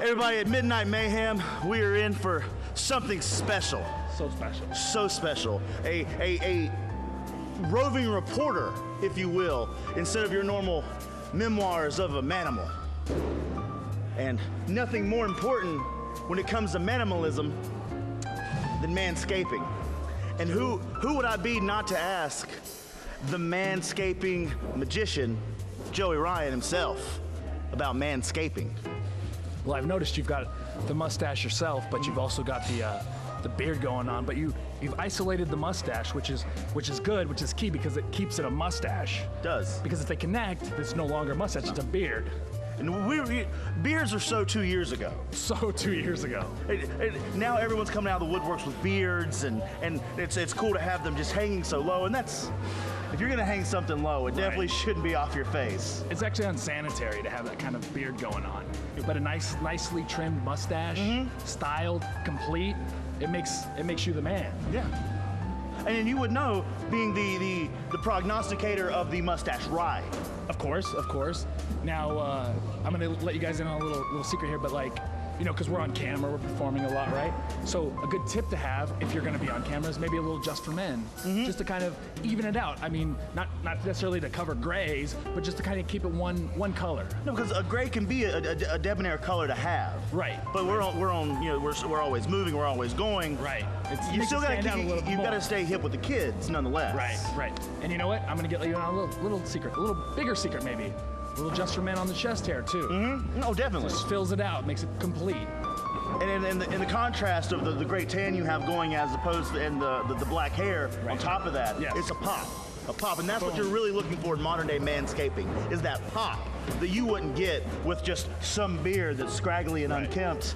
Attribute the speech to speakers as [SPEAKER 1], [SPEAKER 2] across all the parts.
[SPEAKER 1] Everybody at Midnight Mayhem, we are in for something special.
[SPEAKER 2] So special.
[SPEAKER 1] So special. A roving reporter, if you will, instead of your normal memoirs of a manimal. And nothing more important when it comes to manimalism than manscaping. And who would I be not to ask the manscaping magician, Joey Ryan himself, about manscaping?
[SPEAKER 2] Well, I've noticed you've got the mustache yourself, but you've also got the beard going on. But you've isolated the mustache, which is good, which is key because it keeps it a mustache.
[SPEAKER 1] It does.
[SPEAKER 2] Because if they connect, it's no longer a mustache; it's a beard.
[SPEAKER 1] And beards are so 2 years ago.
[SPEAKER 2] So 2 years ago.
[SPEAKER 1] Now everyone's coming out of the woodworks with beards, and it's cool to have them just hanging so low. And that's, if you're gonna hang something low, it definitely shouldn't be off your face.
[SPEAKER 2] It's actually unsanitary to have that kind of beard going on. But a nicely trimmed mustache, styled, complete, it makes you the man.
[SPEAKER 1] Yeah. And then you would know, being the prognosticator of the mustache ride.
[SPEAKER 2] Of course. Now, I'm gonna let you guys in on a little secret here, but like, you know, because we're on camera, we're performing a lot, right? So a good tip to have if you're gonna be on camera is maybe a little Just for Men, just to kind of even it out. I mean, not necessarily to cover grays, but just to kind of keep it one color.
[SPEAKER 1] No, because a gray can be a debonair color to have.
[SPEAKER 2] Right.
[SPEAKER 1] But we're on, you know, we're always moving, we're always going.
[SPEAKER 2] Right.
[SPEAKER 1] You still gotta you've got to stay hip with the kids, nonetheless.
[SPEAKER 2] Right. And you know what? I'm gonna get you on a little secret, a little bigger secret maybe. A little Just for Men on the chest hair too.
[SPEAKER 1] Oh, definitely.
[SPEAKER 2] Just fills it out, makes it complete.
[SPEAKER 1] And in the contrast of the great tan you have going, as opposed to the black hair on top of that, it's a pop, and that's what you're really looking for in modern day manscaping, is that pop that you wouldn't get with just some beard that's scraggly and unkempt.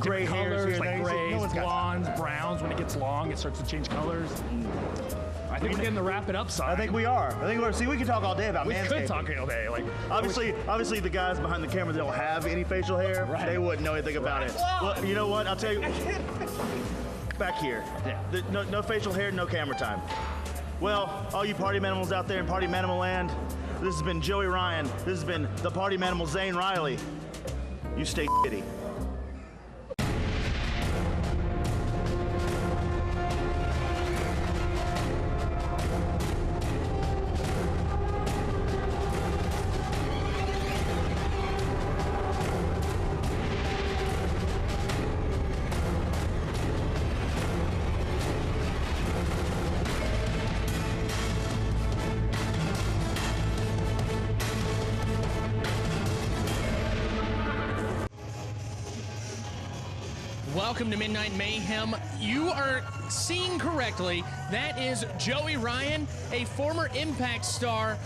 [SPEAKER 1] Gray hairs here,
[SPEAKER 2] like grays, blondes, browns. When it gets long, it starts to change colors. I think we're getting the wrap it up side.
[SPEAKER 1] I think we are. See, we could talk all day about manscaping.
[SPEAKER 2] We could talk all day. Like,
[SPEAKER 1] obviously, the guys behind the camera that don't have any facial hair, they wouldn't know anything about it. Well, you know what? I'll tell you. Back here. Yeah. No facial hair, no camera time. Well, all you party manimals out there in Party Manimal Land, this has been Joey Ryan. This has been the Party Manimal Zane Riley. You stay shitty.
[SPEAKER 3] Welcome to Midnight Mayhem. You are seeing correctly. That is Joey Ryan, a former Impact star.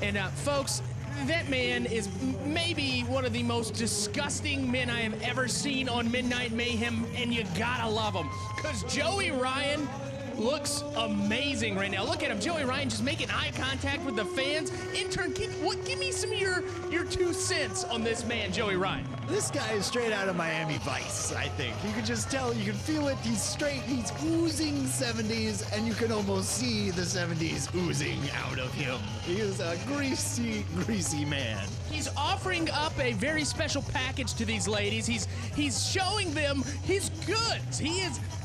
[SPEAKER 3] And folks, that man is maybe one of the most disgusting men I have ever seen on Midnight Mayhem, and you gotta love him. Because Joey Ryan looks amazing right now. Look at him, Joey Ryan just making eye contact with the fans. Intern, give me some of your 2 cents on this man, Joey Ryan.
[SPEAKER 4] This guy is straight out of Miami Vice, I think. You can just tell, you can feel it. He's oozing 70s, and you can almost see the 70s oozing out of him. He is a greasy man.
[SPEAKER 3] He's offering up a very special package to these ladies. He's showing them his goods.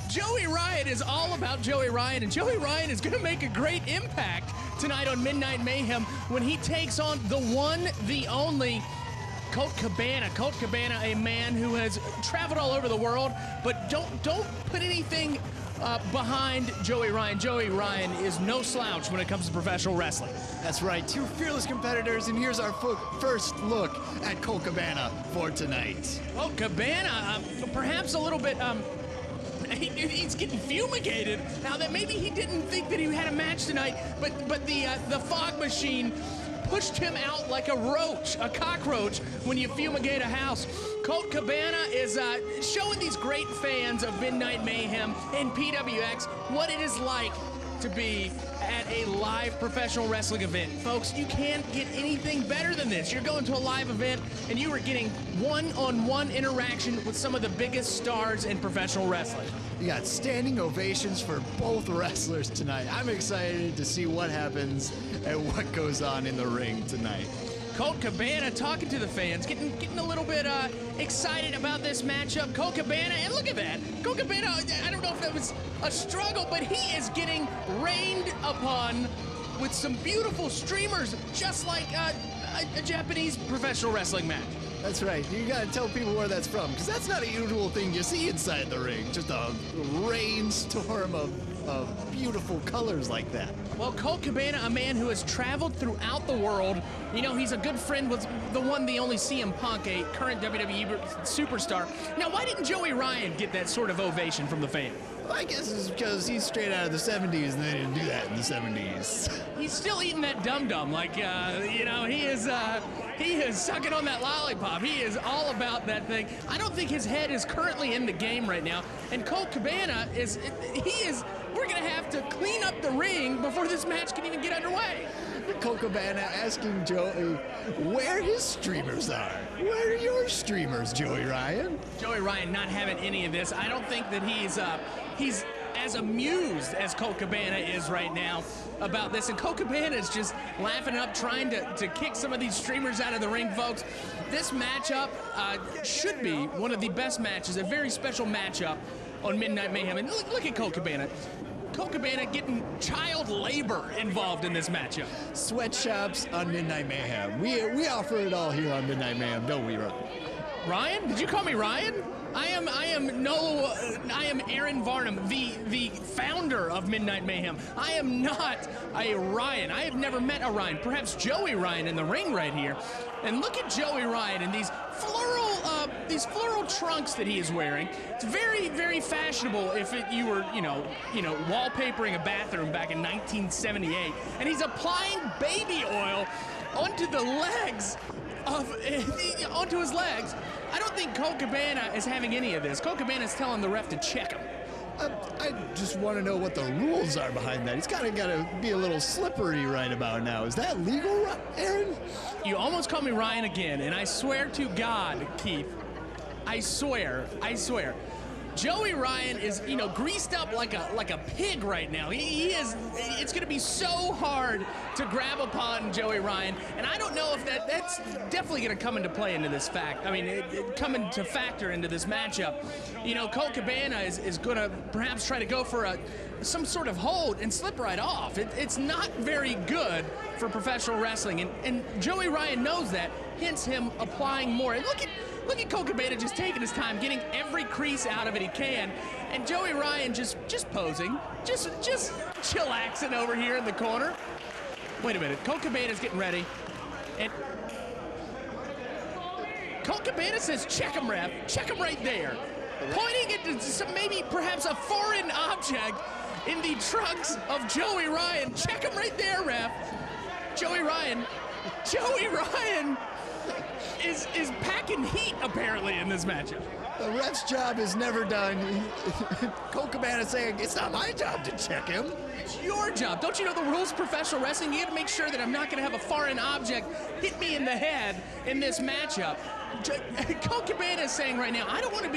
[SPEAKER 3] Joey Ryan is all about Joey Ryan, and Joey Ryan is going to make a great impact tonight on Midnight Mayhem when he takes on the one, the only Colt Cabana. Colt Cabana, a man who has traveled all over the world, but don't put anything behind Joey Ryan. Joey Ryan is no slouch when it comes to professional wrestling.
[SPEAKER 4] That's right, 2 fearless competitors, and here's our first look at Colt Cabana for tonight.
[SPEAKER 3] Colt Cabana, perhaps a little bit... he's getting fumigated now that maybe he didn't think that he had a match tonight, but the fog machine pushed him out like a cockroach when you fumigate a house. Colt Cabana is showing these great fans of Midnight Mayhem and PWX what it is like to be at a live professional wrestling event. Folks, you can't get anything better than this. You're going to a live event and you are getting one-on-one interaction with some of the biggest stars in professional wrestling.
[SPEAKER 4] You got standing ovations for both wrestlers tonight. I'm excited to see what happens and what goes on in the ring tonight.
[SPEAKER 3] Colt Cabana talking to the fans, getting a little bit excited about this matchup. Colt Cabana, and look at that. Colt Cabana, I don't know if that was a struggle, but he is getting rained upon with some beautiful streamers, just like a Japanese professional wrestling match.
[SPEAKER 4] That's right. You gotta tell people where that's from, because that's not a usual thing you see inside the ring. Just a rainstorm of beautiful colors like that.
[SPEAKER 3] Well, Colt Cabana, a man who has traveled throughout the world. You know, he's a good friend with the one, the only CM Punk, a current WWE superstar. Now, why didn't Joey Ryan get that sort of ovation from the fans?
[SPEAKER 4] I guess it's because he's straight out of the 70s, and they didn't do that in the 70s.
[SPEAKER 3] He's still eating that dum-dum, like, you know, he is sucking on that lollipop. He is all about that thing. I don't think his head is currently in the game right now. And Colt Cabana we're going to have to clean up the ring before this match can even get underway.
[SPEAKER 4] Colt Cabana asking Joey where his streamers are. Where are your streamers, Joey Ryan?
[SPEAKER 3] Joey Ryan not having any of this. I don't think that he's as amused as Colt Cabana is right now about this. And Colt Cabana is just laughing up, trying to kick some of these streamers out of the ring, folks. This matchup should be one of the best matches, a very special matchup on Midnight Mayhem. And look at Colt Cabana. Colt Cabana getting child labor involved in this matchup.
[SPEAKER 4] Sweatshops on Midnight Mayhem. We offer it all here on Midnight Mayhem, don't we,
[SPEAKER 3] Ryan? Did you call me Ryan? I am Aaron Varnam, the founder of Midnight Mayhem. I am not a Ryan. I have never met a Ryan. Perhaps Joey Ryan in the ring right here. And look at Joey Ryan in these floral trunks that he is wearing. It's very, very fashionable if you were, you know, wallpapering a bathroom back in 1978. And he's applying baby oil onto the legs onto his legs. I don't think Colt Cabana is having any of this. Colt Cabana is telling the ref to check him.
[SPEAKER 4] I just want to know what the rules are behind that. He's kind of got to be a little slippery right about now. Is that legal, Aaron?
[SPEAKER 3] You almost called me Ryan again, and I swear to God, Keith, I swear, Joey Ryan is, greased up like a pig right now. He is. It's going to be so hard to grab upon Joey Ryan, and I don't know if that's definitely going to come into play into this fact. I mean, it come into factor into this matchup. Colt Cabana is going to perhaps try to go for some sort of hold and slip right off. It's not very good for professional wrestling, and Joey Ryan knows that. Hence him applying more. And look at Colt Cabana just taking his time, getting every crease out of it he can, and Joey Ryan just posing, just chillaxing over here in the corner. Wait a minute, Colt Cabana's getting ready, and Colt Cabana says, "Check him, ref. Check him right there," pointing at some perhaps a foreign object in the trunks of Joey Ryan. "Check him right there, ref." Joey Ryan is packing heat apparently in this matchup.
[SPEAKER 4] The ref's job is never done. Colt Cabana saying, "It's not my job to check him."
[SPEAKER 3] It's your job. Don't you know the rules of professional wrestling? You got to make sure that I'm not going to have a foreign object hit me in the head in this matchup. Colt Cabana is saying right now, I don't want to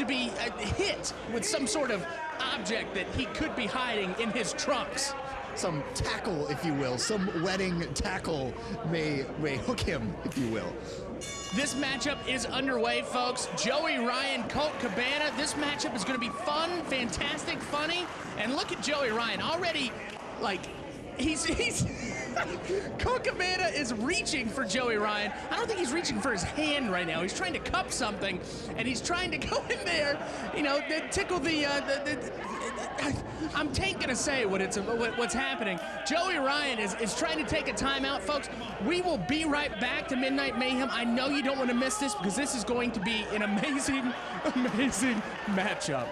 [SPEAKER 3] be hit with some sort of object that he could be hiding in his trunks.
[SPEAKER 4] Some tackle, if you will, some wedding tackle may hook him, if you will.
[SPEAKER 3] This matchup is underway, folks. Joey Ryan, Colt Cabana. This matchup is going to be fun, fantastic, funny. And look at Joey Ryan already, he's Colt Cabana is reaching for Joey Ryan. I don't think he's reaching for his hand right now. He's trying to cup something, and he's trying to go in there, tickle I'm tain't gonna say what's happening. Joey Ryan is trying to take a timeout, folks. We will be right back to Midnight Mayhem. I know you don't want to miss this because this is going to be an amazing, amazing matchup.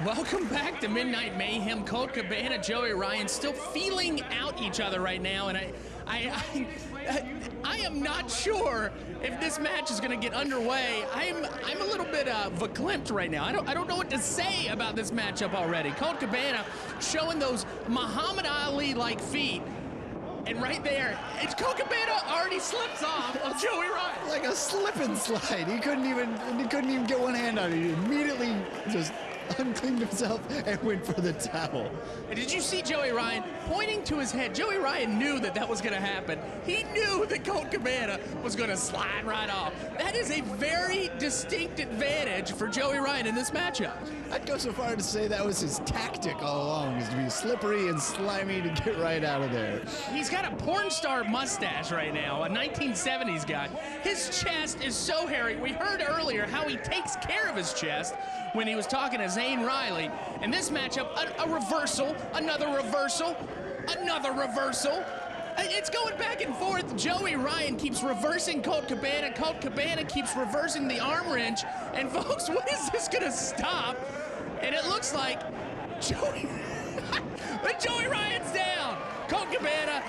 [SPEAKER 3] Welcome back to Midnight Mayhem. Colt Cabana, Joey Ryan, still feeling out each other right now, and I am not sure if this match is going to get underway. I'm a little bit verklempt right now. I don't know what to say about this matchup already. Colt Cabana showing those Muhammad Ali-like feet. And right there, it's Colt Cabana already slips off of Joey Ryan.
[SPEAKER 4] Like a slip and slide. He couldn't even get one hand on it. He immediately just uncleaned himself and went for the towel.
[SPEAKER 3] And did you see Joey Ryan pointing to his head? Joey Ryan knew that was going to happen. He knew that Colt Cabana was going to slide right off. That is a very distinct advantage for Joey Ryan in this matchup.
[SPEAKER 4] I'd go so far to say that was his tactic all along, is to be slippery and slimy to get right out of there.
[SPEAKER 3] He's got a porn star mustache right now, a 1970s guy. His chest is so hairy. We heard earlier how he takes care of his chest when he was talking to Zane Riley. In this matchup, a reversal, another reversal, another reversal. It's going back and forth. Joey Ryan keeps reversing Colt Cabana. Colt Cabana keeps reversing the arm wrench. And folks, when is this gonna stop? And it looks like Joey Ryan's down. Colt Cabana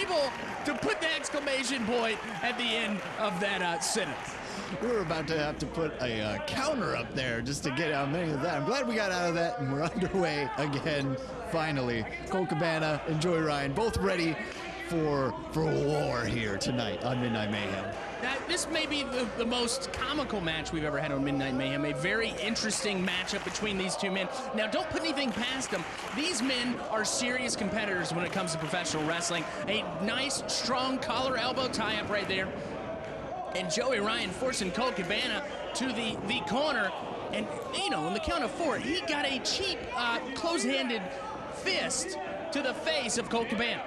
[SPEAKER 3] able to put the exclamation point at the end of that sentence.
[SPEAKER 4] We were about to have to put a counter up there just to get how many of that. I'm glad we got out of that and we're underway again, finally. Colt Cabana and Joey Ryan both ready for war here tonight on Midnight Mayhem.
[SPEAKER 3] This may be the most comical match we've ever had on Midnight Mayhem. A very interesting matchup between these two men. Now, don't put anything past them. These men are serious competitors when it comes to professional wrestling. A nice, strong collar elbow tie-up right there. And Joey Ryan forcing Colt Cabana to the corner. And, you know, on the count of 4, he got a cheap, close-handed fist to the face of Colt Cabana.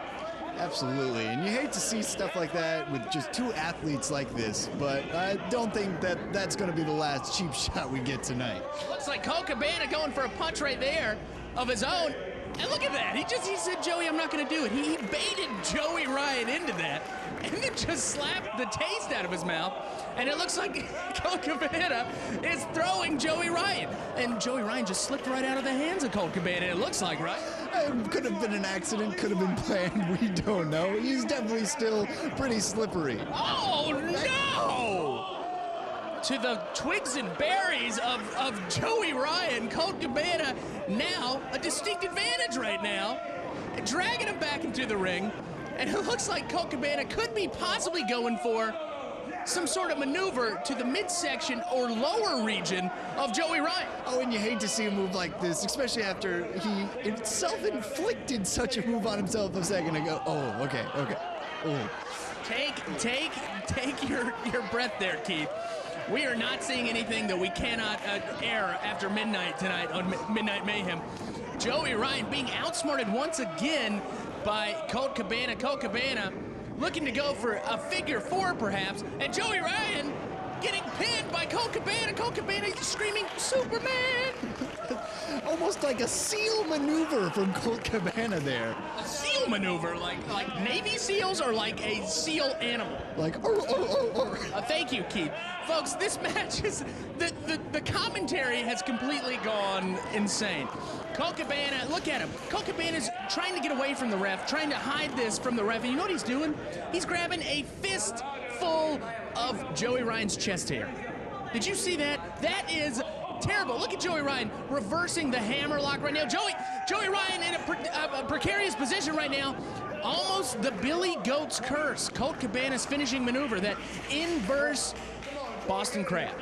[SPEAKER 4] Absolutely, and you hate to see stuff like that with just two athletes like this, but I don't think that that's going to be the last cheap shot we get tonight.
[SPEAKER 3] Looks like Colt Cabana going for a punch right there of his own. And look at that. He said, Joey, I'm not going to do it. He baited Joey Ryan into that and then just slapped the taste out of his mouth. And it looks like Colt Cabana is throwing Joey Ryan. And Joey Ryan just slipped right out of the hands of Colt Cabana, it looks like, right?
[SPEAKER 4] It could have been an accident, could have been planned, we don't know. He's definitely still pretty slippery.
[SPEAKER 3] Oh, no! To the twigs and berries of Joey Ryan, Colt Cabana now a distinct advantage right now, dragging him back into the ring. And it looks like Colt Cabana could be possibly going for some sort of maneuver to the midsection or lower region of Joey Ryan.
[SPEAKER 4] Oh, and you hate to see a move like this, especially after he self-inflicted such a move on himself a second ago. Oh, okay. Oh.
[SPEAKER 3] Take your breath there, Keith. We are not seeing anything that we cannot air after midnight tonight on Midnight Mayhem. Joey Ryan being outsmarted once again by Colt Cabana. Colt Cabana looking to go for a figure 4 perhaps, and Joey Ryan getting pinned by Colt Cabana. Colt Cabana screaming, Superman!
[SPEAKER 4] Almost like a SEAL maneuver from Colt Cabana there.
[SPEAKER 3] A SEAL maneuver? Like Navy SEALs or like a SEAL animal?
[SPEAKER 4] Like,
[SPEAKER 3] thank you, Keith. Folks, this match is, the commentary has completely gone insane. Colt Cabana, look at him. Colt Cabana's trying to get away from the ref, trying to hide this from the ref. And you know what he's doing? He's grabbing a fist full of Joey Ryan's chest hair. Did you see that? That is terrible. Look at Joey Ryan reversing the hammer lock right now. Joey Ryan in a precarious position right now. Almost the Billy Goat's curse. Colt Cabana's finishing maneuver, that inverse Boston Crab.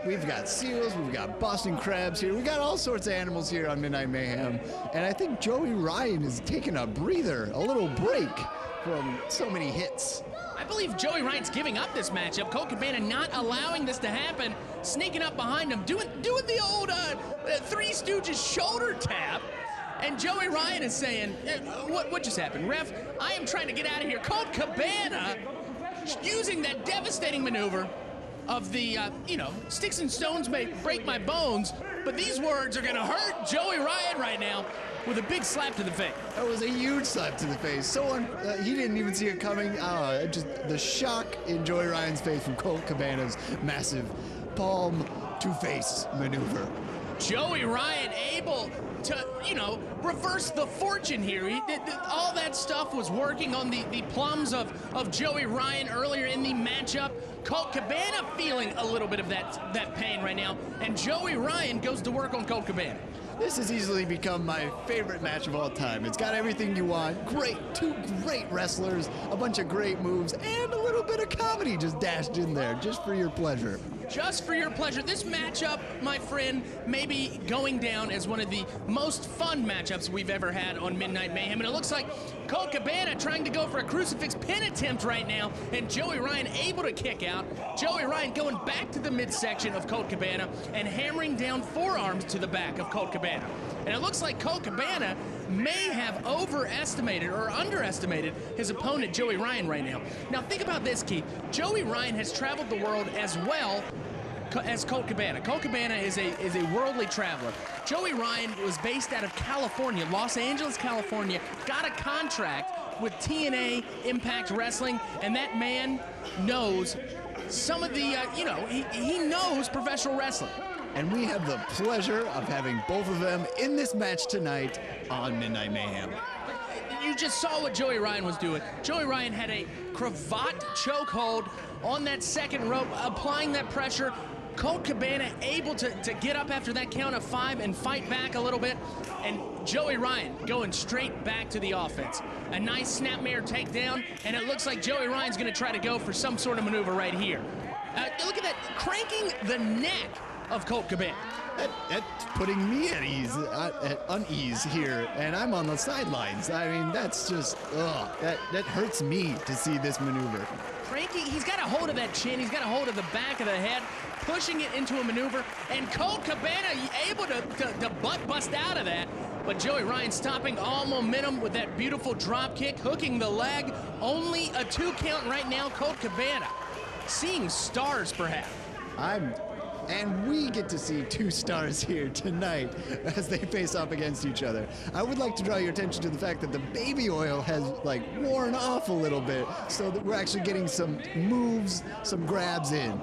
[SPEAKER 4] We've got seals, we've got Boston crabs here, we got all sorts of animals here on Midnight Mayhem, and I think Joey Ryan is taking a breather, a little break from so many hits.
[SPEAKER 3] I believe Joey Ryan's giving up this matchup. Colt Cabana not allowing this to happen, sneaking up behind him, doing the old Three Stooges shoulder tap. And Joey Ryan is saying, what just happened? Ref, I am trying to get out of here. Colt Cabana using that devastating maneuver of the, sticks and stones may break my bones, but these words are going to hurt Joey Ryan right now with a big slap to the face.
[SPEAKER 4] That was a huge slap to the face. He didn't even see it coming. Just the shock in Joey Ryan's face from Colt Cabana's massive palm-to-face maneuver.
[SPEAKER 3] Joey Ryan able to, reverse the fortune here. All that stuff was working on the plums of Joey Ryan earlier in the matchup. Colt Cabana feeling a little bit of that pain right now, and Joey Ryan goes to work on Colt Cabana.
[SPEAKER 4] This has easily become my favorite match of all time. It's got everything you want. Two great wrestlers, a bunch of great moves, and a little bit of comedy just dashed in there, just for your pleasure.
[SPEAKER 3] Just for your pleasure. This matchup, my friend, may be going down as one of the most fun matchups we've ever had on Midnight Mayhem. And it looks like Colt Cabana trying to go for a crucifix pin attempt right now, and Joey Ryan able to kick out. Joey Ryan going back to the midsection of Colt Cabana and hammering down forearms to the back of Colt Cabana. And it looks like Colt Cabana may have overestimated or underestimated his opponent, Joey Ryan, right now. Now, think about this, Keith. Joey Ryan has traveled the world as well as Colt Cabana. Colt Cabana is a worldly traveler. Joey Ryan was based out of California, Los Angeles, California, got a contract with TNA Impact Wrestling, and that man knows some of the, he knows professional wrestling.
[SPEAKER 4] And we have the pleasure of having both of them in this match tonight on Midnight Mayhem.
[SPEAKER 3] You just saw what Joey Ryan was doing. Joey Ryan had a cravat chokehold on that second rope, applying that pressure. Colt Cabana able to get up after that count of 5 and fight back a little bit. And Joey Ryan going straight back to the offense. A nice snapmare takedown, and it looks like Joey Ryan's going to try to go for some sort of maneuver right here. Look at that, cranking the neck of Colt Cabana.
[SPEAKER 4] That's putting me at unease here, and I'm on the sidelines. I mean, that's just, that hurts me to see this maneuver.
[SPEAKER 3] Cranking, he's got a hold of that chin, he's got a hold of the back of the head, pushing it into a maneuver, and Colt Cabana able to butt bust out of that. But Joey Ryan stopping all momentum with that beautiful drop kick, hooking the leg. Only a 2 count right now. Colt Cabana seeing stars, perhaps.
[SPEAKER 4] And we get to see 2 stars here tonight as they face off against each other. I would like to draw your attention to the fact that the baby oil has worn off a little bit, so that we're actually getting some moves, some grabs in.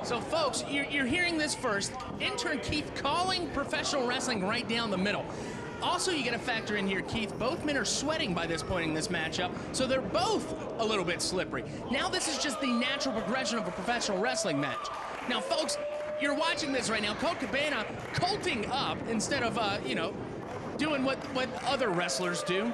[SPEAKER 3] So folks, you're hearing this first. Intern Keith calling professional wrestling right down the middle. Also, you got to factor in here, Keith, both men are sweating by this point in this matchup, so they're both a little bit slippery. Now this is just the natural progression of a professional wrestling match. Now, folks, you're watching this right now. Colt Cabana colting up instead of, doing what other wrestlers do.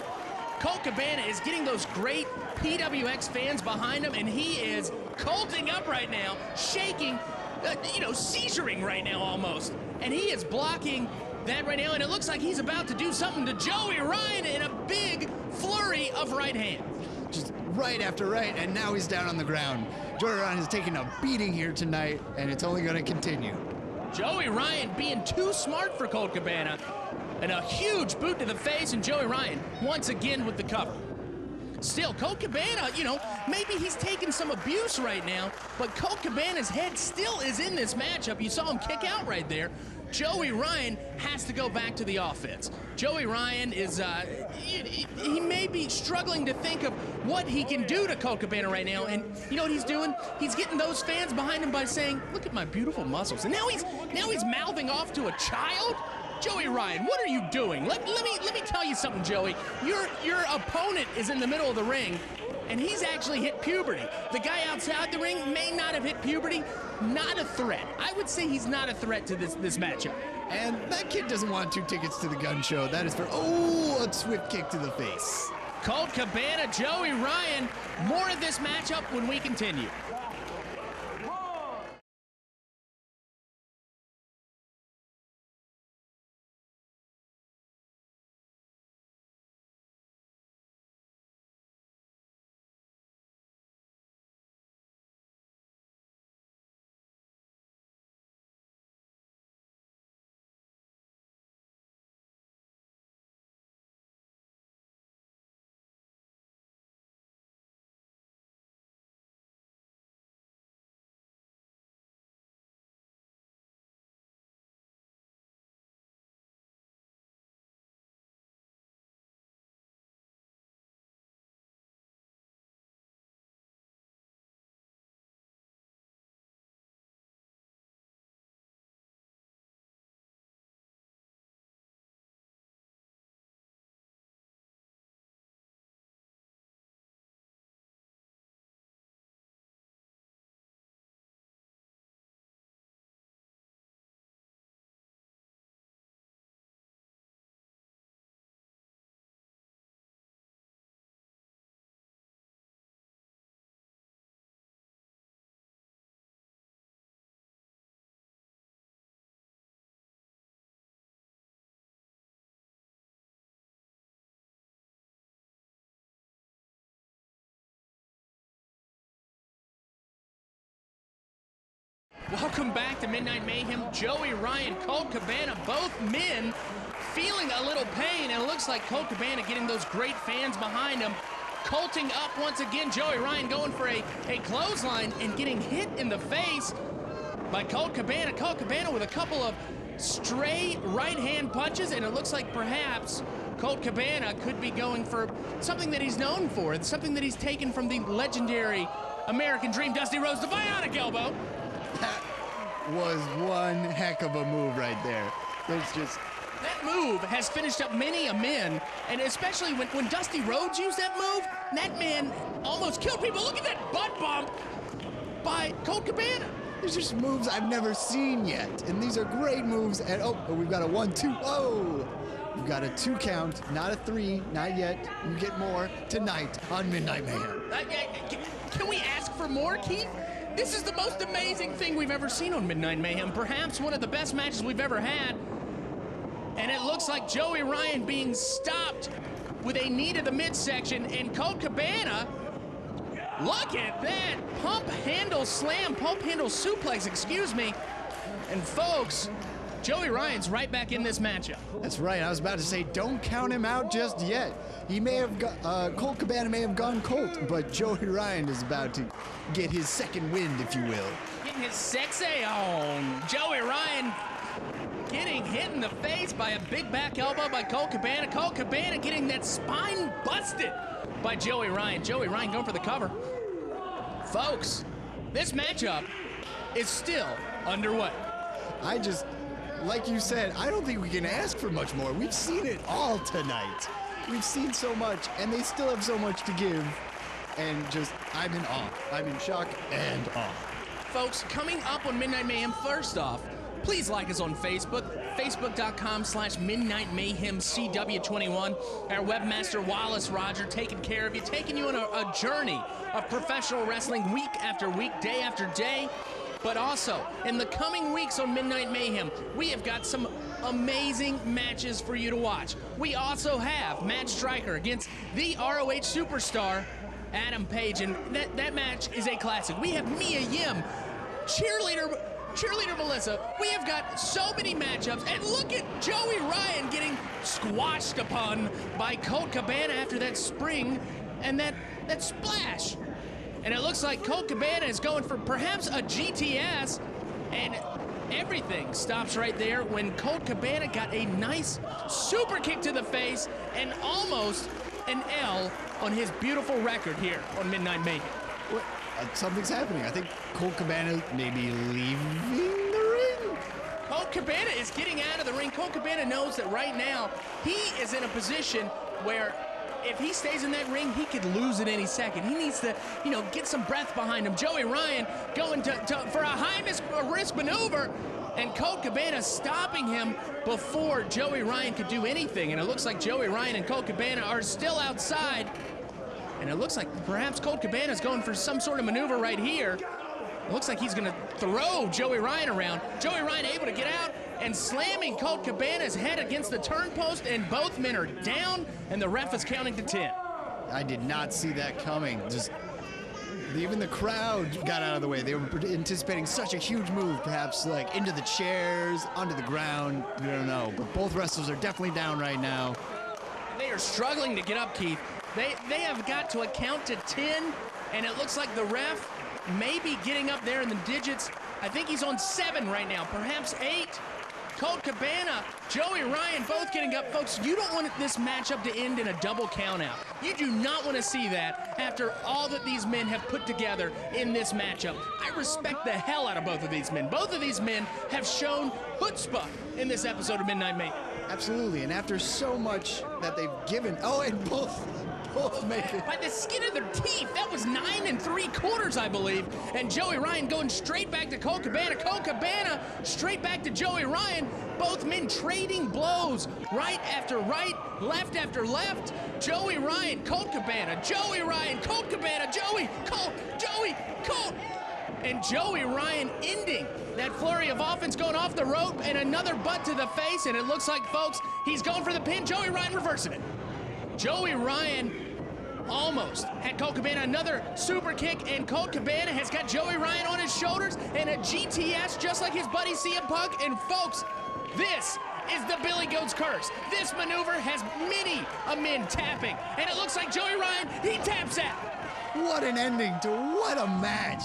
[SPEAKER 3] Colt Cabana is getting those great PWX fans behind him, and he is colting up right now, shaking, seizuring right now almost. And he is blocking that right now, and it looks like he's about to do something to Joey Ryan in a big flurry of right hand.
[SPEAKER 4] Just right after right, and now he's down on the ground. Joey Ryan is taking a beating here tonight, and it's only going to continue.
[SPEAKER 3] Joey Ryan being too smart for Colt Cabana, and a huge boot to the face, and Joey Ryan once again with the cover. Still, Colt Cabana, maybe he's taking some abuse right now, but Colt Cabana's head still is in this matchup. You saw him kick out right there. Joey Ryan has to go back to the offense. Joey Ryan is, he may be struggling to think of what he can do to Colt Cabana right now, and you know what he's doing? He's getting those fans behind him by saying, look at my beautiful muscles. And now he's mouthing off to a child? Joey Ryan, what are you doing? Let me tell you something, Joey. Your opponent is in the middle of the ring, and he's actually hit puberty. The guy outside the ring may not have hit puberty. Not a threat. I would say he's not a threat to this matchup.
[SPEAKER 4] And that kid doesn't want 2 tickets to the gun show. That is for, a swift kick to the face.
[SPEAKER 3] Colt Cabana, Joey Ryan. More of this matchup when we continue. Welcome back to Midnight Mayhem. Joey Ryan, Colt Cabana, both men feeling a little pain, and it looks like Colt Cabana getting those great fans behind him. Colting up once again, Joey Ryan going for a clothesline and getting hit in the face by Colt Cabana. Colt Cabana with a couple of stray right-hand punches, and it looks like perhaps Colt Cabana could be going for something that he's known for. It's something that he's taken from the legendary American Dream, Dusty Rhodes, the bionic elbow.
[SPEAKER 4] That was one heck of a move right there. There's just...
[SPEAKER 3] That move has finished up many a man, and especially when Dusty Rhodes used that move, that man almost killed people. Look at that butt bump by Colt Cabana.
[SPEAKER 4] There's just moves I've never seen yet, and these are great moves. And oh, we've got a 1-2. Oh, we've got a 2 count, not a 3, not yet. You get more tonight on Midnight Mayhem.
[SPEAKER 3] Can we ask for more, Keith? This is the most amazing thing we've ever seen on Midnight Mayhem. Perhaps one of the best matches we've ever had. And it looks like Joey Ryan being stopped with a knee to the midsection, and Colt Cabana, look at that, pump handle suplex, excuse me. And folks, Joey Ryan's right back in this matchup.
[SPEAKER 4] That's right, I was about to say, don't count him out just yet. He may have, Colt Cabana may have gone Colt, but Joey Ryan is about to get his second wind, if you will.
[SPEAKER 3] Getting his sexy on. Joey Ryan getting hit in the face by a big back elbow by Colt Cabana. Colt Cabana getting that spine busted by Joey Ryan. Joey Ryan going for the cover. Folks, this matchup is still underway.
[SPEAKER 4] Like you said, I don't think we can ask for much more. We've seen it all tonight. We've seen so much, and they still have so much to give. And I'm in awe. I'm in shock and awe.
[SPEAKER 3] Folks, coming up on Midnight Mayhem, first off, please like us on Facebook, facebook.com/MidnightMayhemCW21. Our webmaster, Wallace Roger, taking care of you, taking you on a journey of professional wrestling week after week, day after day. But also, in the coming weeks on Midnight Mayhem, we have got some amazing matches for you to watch. We also have Matt Stryker against the ROH superstar, Adam Page, and that match is a classic. We have Mia Yim, cheerleader Melissa. We have got so many matchups, and look at Joey Ryan getting squashed upon by Colt Cabana after that spring and that splash. And it looks like Colt Cabana is going for perhaps a GTS, and everything stops right there when Colt Cabana got a nice super kick to the face and almost an L on his beautiful record here on Midnight Mayhem.
[SPEAKER 4] Something's happening. I think Colt Cabana may be leaving the ring.
[SPEAKER 3] Colt Cabana is getting out of the ring. Colt Cabana knows that right now he is in a position where if he stays in that ring, he could lose at any second. He needs to, get some breath behind him. Joey Ryan going for a high-risk maneuver, and Colt Cabana stopping him before Joey Ryan could do anything. And it looks like Joey Ryan and Colt Cabana are still outside. And it looks like perhaps Colt Cabana is going for some sort of maneuver right here. It looks like he's going to throw Joey Ryan around. Joey Ryan able to get out and slamming Colt Cabana's head against the turnpost, and both men are down, and the ref is counting to 10.
[SPEAKER 4] I did not see that coming. Even the crowd got out of the way. They were anticipating such a huge move, perhaps like into the chairs, onto the ground. We don't know, but both wrestlers are definitely down right now.
[SPEAKER 3] They are struggling to get up, Keith. They have got to a count to 10, and it looks like the ref may be getting up there in the digits. I think he's on 7 right now, perhaps 8. Colt Cabana, Joey Ryan, both getting up. Folks, you don't want this matchup to end in a double countout. You do not want to see that after all that these men have put together in this matchup. I respect the hell out of both of these men. Both of these men have shown chutzpah in this episode of Midnight Mayhem.
[SPEAKER 4] Absolutely, and after so much that they've given, and both make it.
[SPEAKER 3] By the skin of their teeth. That was 9 3/4, I believe. And Joey Ryan going straight back to Colt Cabana. Colt Cabana straight back to Joey Ryan. Both men trading blows. Right after right, left after left. Joey Ryan, Colt Cabana. Joey Ryan, Colt Cabana. Joey, Colt, Joey, Colt. And Joey Ryan ending that flurry of offense, going off the rope, and another butt to the face. And it looks like, folks, he's going for the pin. Joey Ryan reversing it. Joey Ryan almost had Colt Cabana another super kick, and Colt Cabana has got Joey Ryan on his shoulders and a GTS just like his buddy CM Punk. And folks, this is the Billy Goat's curse. This maneuver has many a men tapping, and it looks like Joey Ryan, he taps that.
[SPEAKER 4] What an ending to what a match.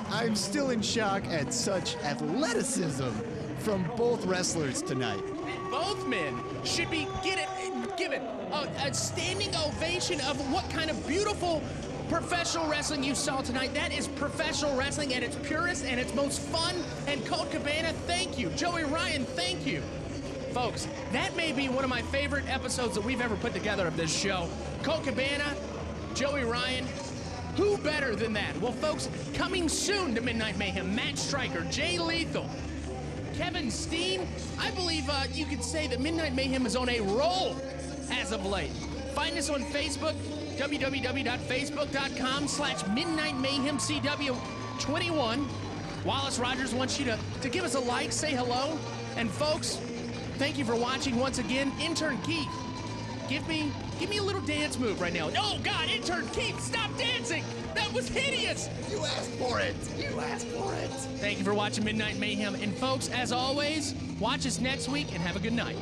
[SPEAKER 4] I'm still in shock at such athleticism from both wrestlers tonight.
[SPEAKER 3] Both men should be given a standing ovation of what kind of beautiful professional wrestling you saw tonight. That is professional wrestling at its purest and its most fun. And Colt Cabana, thank you. Joey Ryan, thank you. Folks, that may be one of my favorite episodes that we've ever put together of this show. Colt Cabana, Joey Ryan, who better than that? Well, folks, coming soon to Midnight Mayhem, Matt Stryker, Jay Lethal, Kevin Steen. I believe you could say that Midnight Mayhem is on a roll as of late. Find us on Facebook, www.facebook.com/MidnightMayhemCW21. Wallace Rogers wants you to give us a like, say hello. And folks, thank you for watching once again. Intern Keith, give me a little dance move right now. Oh God, Intern Keith, stop dancing! That was hideous!
[SPEAKER 4] You asked for it. You asked for it.
[SPEAKER 3] Thank you for watching Midnight Mayhem. And folks, as always, watch us next week and have a good night.